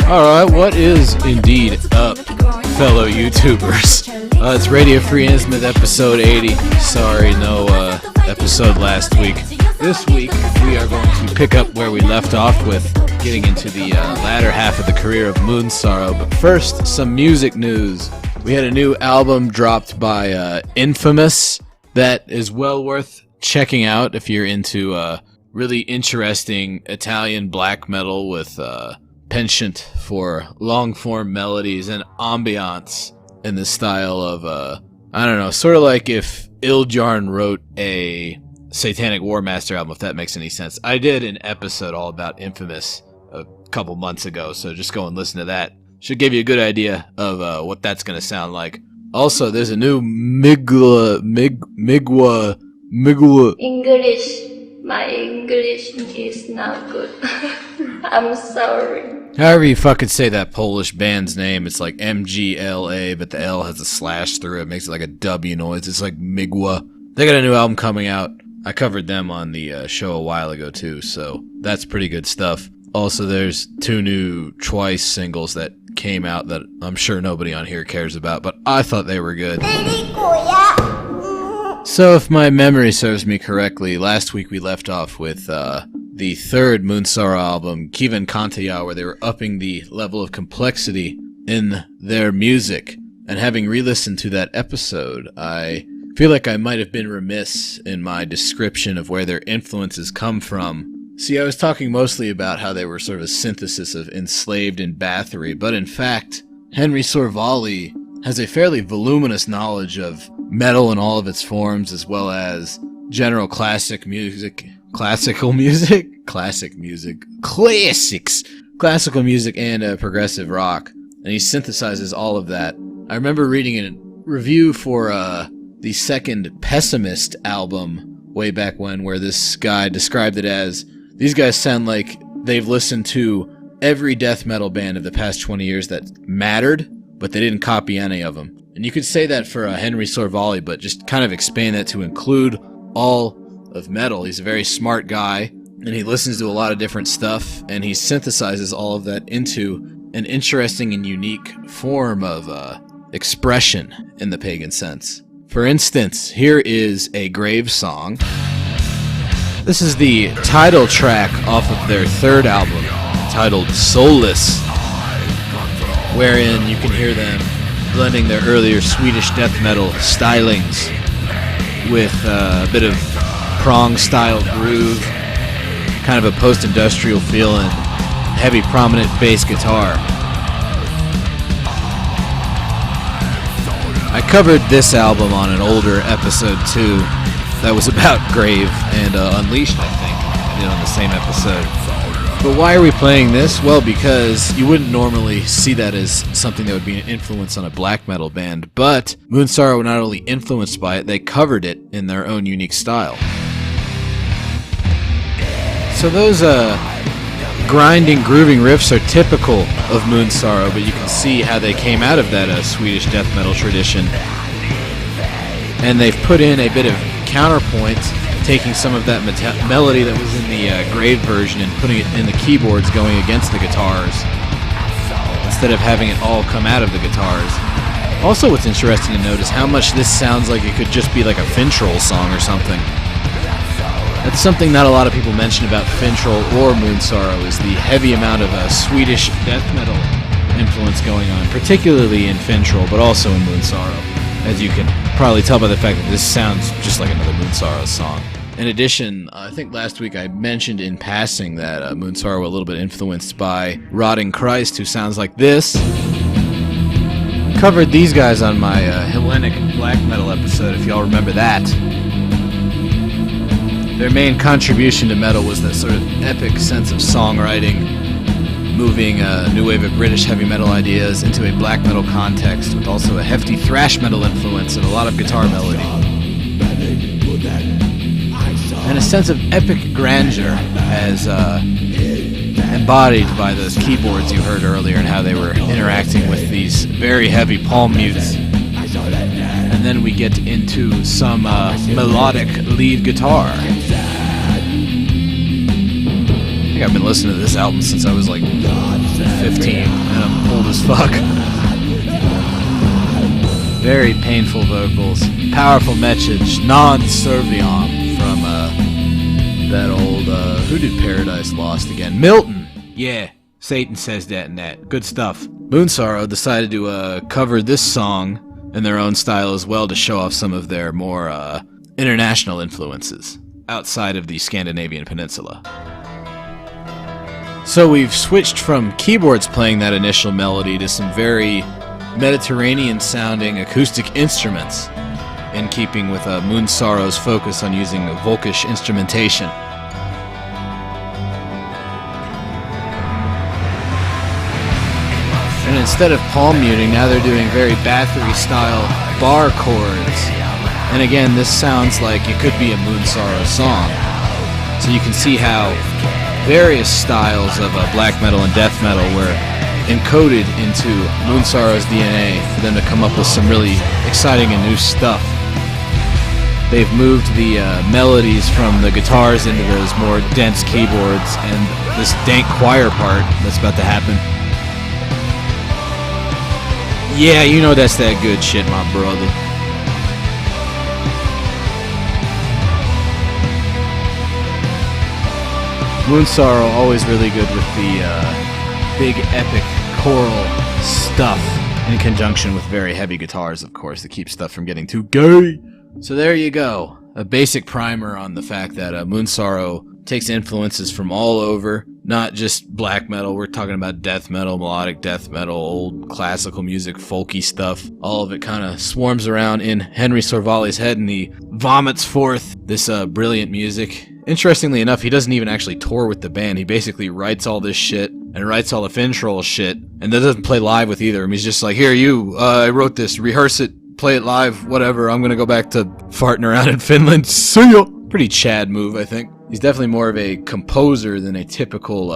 Alright, what is indeed up, fellow YouTubers? It's Radio Free Innsmouth episode 80. Sorry, no episode last week. This week, we are going to pick up where we left off with getting into the latter half of the career of Moonsorrow. But first, some music news. We had a new album dropped by Infamous that is well worth checking out if you're into really interesting Italian black metal with penchant for long-form melodies and ambiance in the style of, I don't know, sort of like if Ildjarn wrote a Satanic War Master album, if that makes any sense. I did an episode all about Infamous a couple months ago, so just go and listen to that. Should give you a good idea of what that's going to sound like. Also, there's a new Migwa English. My English is not good. I'm sorry. However you fucking say that Polish band's name, it's like MGLA, but the L has a slash through it, makes it like a W noise. It's like Migwa. They got a new album coming out. I covered them on the show a while ago too, so that's pretty good stuff. Also, there's two new Twice singles that came out that I'm sure nobody on here cares about, but I thought they were good. So if my memory serves me correctly, last week we left off with the third Moonsorrow album, Kiven Kantaya, where they were upping the level of complexity in their music. And having re-listened to that episode, I feel like I might have been remiss in my description of where their influences come from. See, I was talking mostly about how they were sort of a synthesis of Enslaved and Bathory, but in fact, Henry Sorvali has a fairly voluminous knowledge of metal in all of its forms, as well as general classical music, and progressive rock. And he synthesizes all of that. I remember reading a review for the second Pessimist album way back when, where this guy described it as, these guys sound like they've listened to every death metal band of the past 20 years that mattered, but they didn't copy any of them. And you could say that for Henry Sorvali, but just kind of expand that to include all of metal. He's a very smart guy, and he listens to a lot of different stuff, and he synthesizes all of that into an interesting and unique form of expression in the pagan sense. For instance, here is a grave song. This is the title track off of their third album, titled Soulless, wherein you can hear them blending their earlier Swedish death metal stylings with a bit of prong-style groove, kind of a post-industrial feel, and heavy prominent bass guitar. I covered this album on an older episode too, that was about Grave and Unleashed, I think. I did on the same episode. But why are we playing this? Well, because you wouldn't normally see that as something that would be an influence on a black metal band, but Moonsorrow were not only influenced by it, they covered it in their own unique style. So those grinding, grooving riffs are typical of Moonsorrow, but you can see how they came out of that Swedish death metal tradition. And they've put in a bit of counterpoint, taking some of that melody that was in the Grave version and putting it in the keyboards going against the guitars, instead of having it all come out of the guitars. Also, what's interesting to note is how much this sounds like it could just be like a Fintroll song or something. That's something not a lot of people mention about Fintroll or Moonsorrow, is the heavy amount of Swedish death metal influence going on, particularly in Fintroll, but also in Moonsorrow, as you can probably tell by the fact that this sounds just like another Moonsorrow song. In addition, I think last week I mentioned in passing that Moonsorrow were a little bit influenced by Rotting Christ, who sounds like this. Covered these guys on my Hellenic black metal episode, if y'all remember that. Their main contribution to metal was that sort of epic sense of songwriting, moving new wave of British heavy metal ideas into a black metal context, with also a hefty thrash metal influence and a lot of guitar melody. And a sense of epic grandeur as embodied by those keyboards you heard earlier and how they were interacting with these very heavy palm mutes. And then we get into some melodic lead guitar. think I've been listening to this album since I was like 15, and I'm old as fuck. Very painful vocals, powerful message, non-serviam from that old, who did Paradise Lost again? Milton! Yeah, Satan says that and that. Good stuff. Moonsorrow decided to cover this song in their own style as well to show off some of their more international influences outside of the Scandinavian peninsula. So we've switched from keyboards playing that initial melody to some very Mediterranean-sounding acoustic instruments, in keeping with Moonsorrow's focus on using Volkish instrumentation. And instead of palm muting, now they're doing very Bathory-style bar chords. And again, this sounds like it could be a Moonsorrow song. So you can see how various styles of black metal and death metal were encoded into Moonsorrow's DNA for them to come up with some really exciting and new stuff. They've moved the melodies from the guitars into those more dense keyboards and this dank choir part that's about to happen. Yeah, you know that's that good shit, my brother. Moonsorrow always really good with the big epic choral stuff in conjunction with very heavy guitars, of course, that keep stuff from getting too gay. So there you go. A basic primer on the fact that Moonsorrow takes influences from all over, not just black metal. We're talking about death metal, melodic death metal, old classical music, folky stuff. All of it kind of swarms around in Henry Sorvali's head, and he vomits forth this brilliant music. Interestingly enough, he doesn't even actually tour with the band. He basically writes all this shit and writes all the Fintroll shit, and doesn't play live with either of them. He's just like, here, I wrote this, rehearse it, play it live, whatever. I'm gonna go back to farting around in Finland. See ya! Pretty Chad move, I think. He's definitely more of a composer than a typical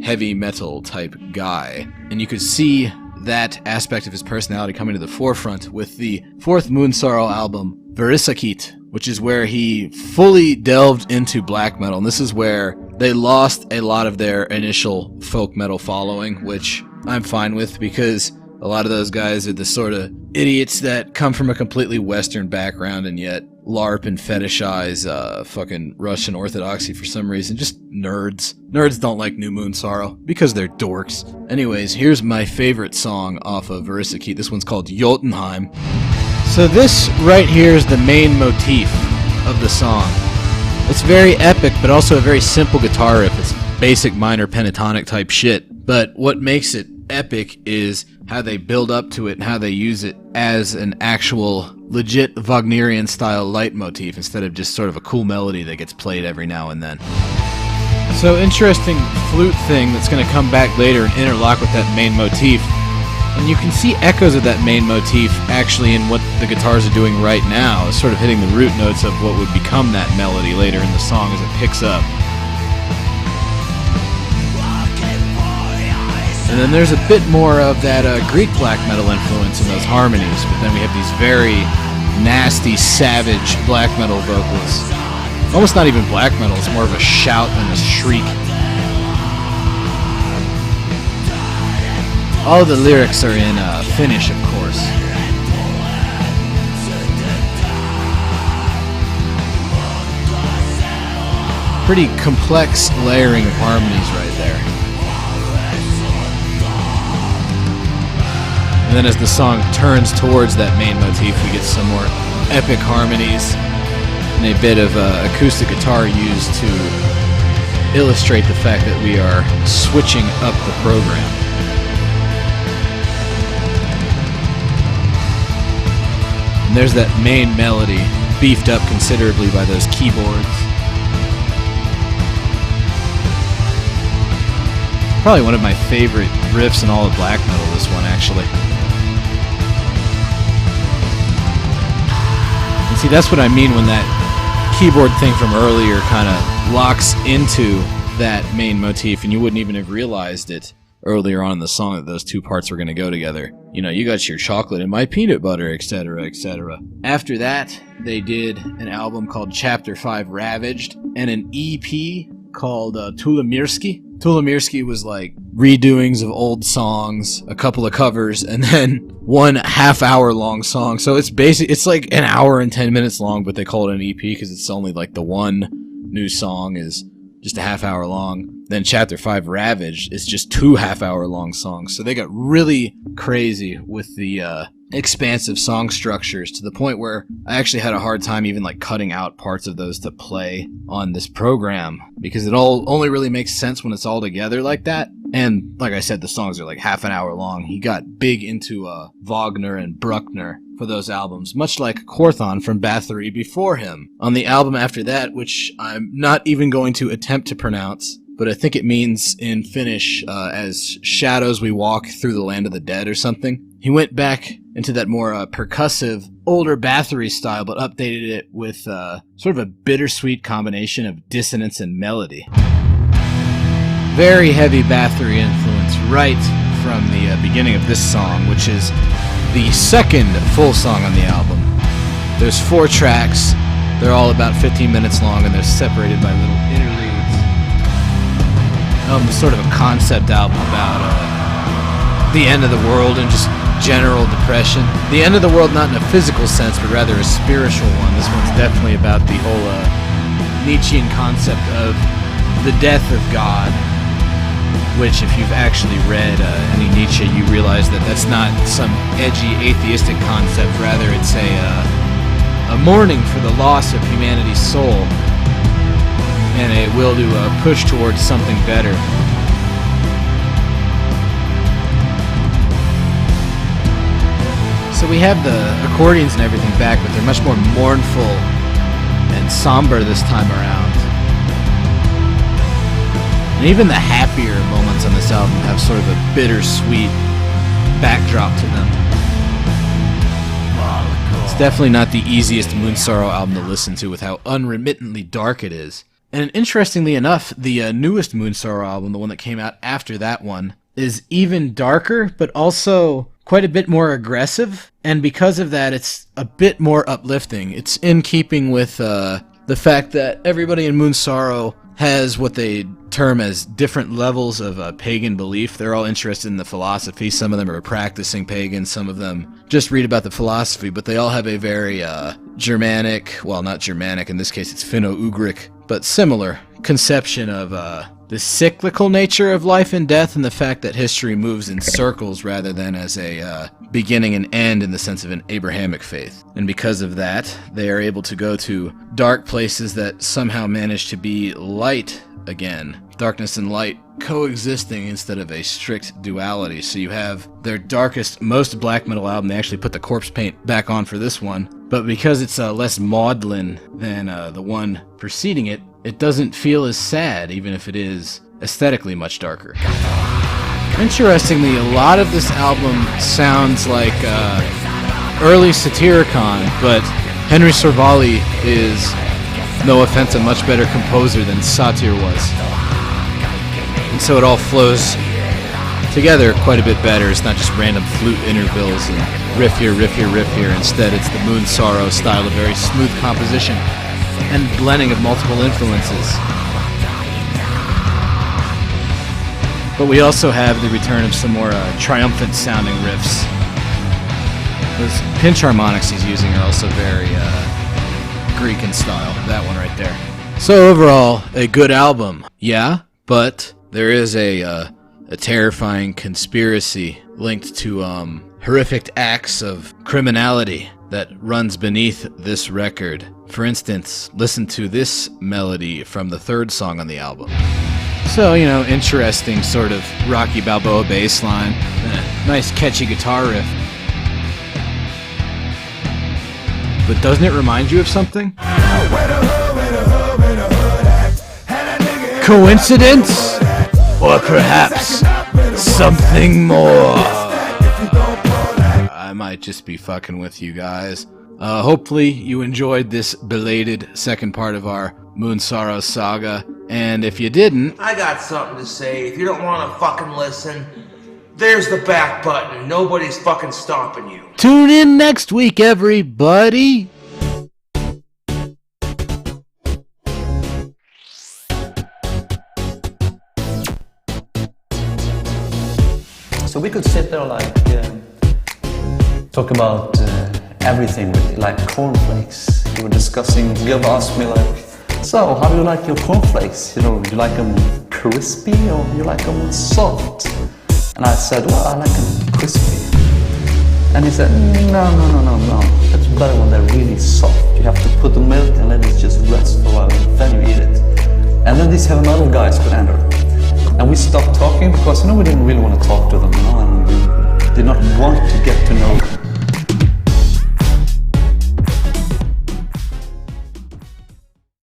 heavy metal type guy. And you could see that aspect of his personality coming to the forefront with the fourth Moonsorrow album, Varisakit, which is where he fully delved into black metal. And this is where they lost a lot of their initial folk metal following, which I'm fine with, because a lot of those guys are the sort of idiots that come from a completely Western background and yet LARP and fetishize fucking Russian Orthodoxy for some reason. Just nerds. Nerds don't like New Moonsorrow because they're dorks. Anyways, here's my favorite song off of Varisakit. This one's called Jotunheim. So this right here is the main motif of the song. It's very epic, but also a very simple guitar riff. It's basic minor pentatonic type shit. But what makes it epic is how they build up to it and how they use it as an actual legit Wagnerian style leitmotif instead of just sort of a cool melody that gets played every now and then. So interesting flute thing that's going to come back later and interlock with that main motif. And you can see echoes of that main motif actually in what the guitars are doing right now, sort of hitting the root notes of what would become that melody later in the song as it picks up. And then there's a bit more of that Greek black metal influence in those harmonies, but then we have these very nasty, savage black metal vocals. Almost not even black metal, it's more of a shout than a shriek. All the lyrics are in Finnish, of course. Pretty complex layering of harmonies right there. And then as the song turns towards that main motif, we get some more epic harmonies and a bit of acoustic guitar used to illustrate the fact that we are switching up the program. And there's that main melody, beefed up considerably by those keyboards. Probably one of my favorite riffs in all of black metal, this one actually. And see, that's what I mean when that keyboard thing from earlier kind of locks into that main motif, and you wouldn't even have realized it earlier on in the song that those two parts were going to go together. You know, you got your chocolate and my peanut butter, etc., etc. After that, they did an album called Chapter 5 Ravaged and an EP called Tulamirski. Tulomirsky was like redoings of old songs, a couple of covers, and then one half-hour long song. So it's like an hour and 10 minutes long, but they call it an EP because it's only like the one new song is just a half-hour long. Then Chapter 5, Ravaged, is just 2 half-hour long songs. So they got really crazy with the expansive song structures to the point where I actually had a hard time even like cutting out parts of those to play on this program because it all only really makes sense when it's all together like that. And like I said, the songs are like half an hour long. He got big into Wagner and Bruckner for those albums, much like Korthon from Bathory before him. On the album after that, which I'm not even going to attempt to pronounce, but I think it means in Finnish as Shadows We Walk Through the Land of the Dead or something. He went back into that more percussive, older Bathory style, but updated it with sort of a bittersweet combination of dissonance and melody. Very heavy Bathory influence right from the beginning of this song, which is the second full song on the album. There's 4 tracks. They're all about 15 minutes long, and they're separated by little interludes. Sort of a concept album about the end of the world and just general depression. The end of the world not in a physical sense, but rather a spiritual one. This one's definitely about the whole Nietzschean concept of the death of God, which if you've actually read any Nietzsche, you realize that that's not some edgy atheistic concept. Rather, it's a mourning for the loss of humanity's soul and a will to push towards something better. So we have the accordions and everything back, but they're much more mournful and somber this time around. And even the happier moments on this album have sort of a bittersweet backdrop to them. It's definitely not the easiest Moonsorrow album to listen to with how unremittently dark it is. And interestingly enough, the newest Moonsorrow album, the one that came out after that one, is even darker, but also quite a bit more aggressive. And because of that, it's a bit more uplifting. It's in keeping with the fact that everybody in Moonsorrow has what they term as different levels of pagan belief. They're all interested in the philosophy. Some of them are practicing pagans. Some of them just read about the philosophy. But they all have a very Germanic, well, not Germanic, in this case it's Finno-Ugric, but similar conception of the cyclical nature of life and death and the fact that history moves in circles rather than as a beginning and end in the sense of an Abrahamic faith. And because of that, they are able to go to dark places that somehow manage to be light again. Darkness and light coexisting instead of a strict duality. So you have their darkest, most black metal album. They actually put the corpse paint back on for this one. But because it's less maudlin than the one preceding it, it doesn't feel as sad, even if it is aesthetically much darker. Interestingly, a lot of this album sounds like early Satyricon, but Henry Sorvali is, no offense, a much better composer than Satyr was. And so it all flows together quite a bit better. It's not just random flute intervals and riff here, riff here, riff here. Instead, it's the Moonsorrow style of very smooth composition and blending of multiple influences. But we also have the return of some more triumphant sounding riffs. Those pinch harmonics he's using are also very Greek in style. That one right there. So overall, a good album. Yeah, but there is a terrifying conspiracy linked to horrific acts of criminality that runs beneath this record. For instance, listen to this melody from the third song on the album. So, you know, interesting sort of Rocky Balboa bass line, and a nice catchy guitar riff. But doesn't it remind you of something? Coincidence? Or perhaps something more? I might just be fucking with you guys. Hopefully you enjoyed this belated second part of our Moonsorrow saga. And if you didn't, I got something to say. If you don't want to fucking listen, there's the back button. Nobody's fucking stopping you. Tune in next week, everybody. So we could sit there like talk about everything, really, like cornflakes. We were discussing. Gilda asked me like, so how do you like your cornflakes? You know, do you like them crispy or you like them soft? And I said, well, I like them crispy. And he said, no. It's better when they're really soft. You have to put the milk and let it just rest for a while, and then you eat it. And then these heavy metal guys could enter. And we stopped talking because, we didn't really want to talk to them, and we did not want to get to know them.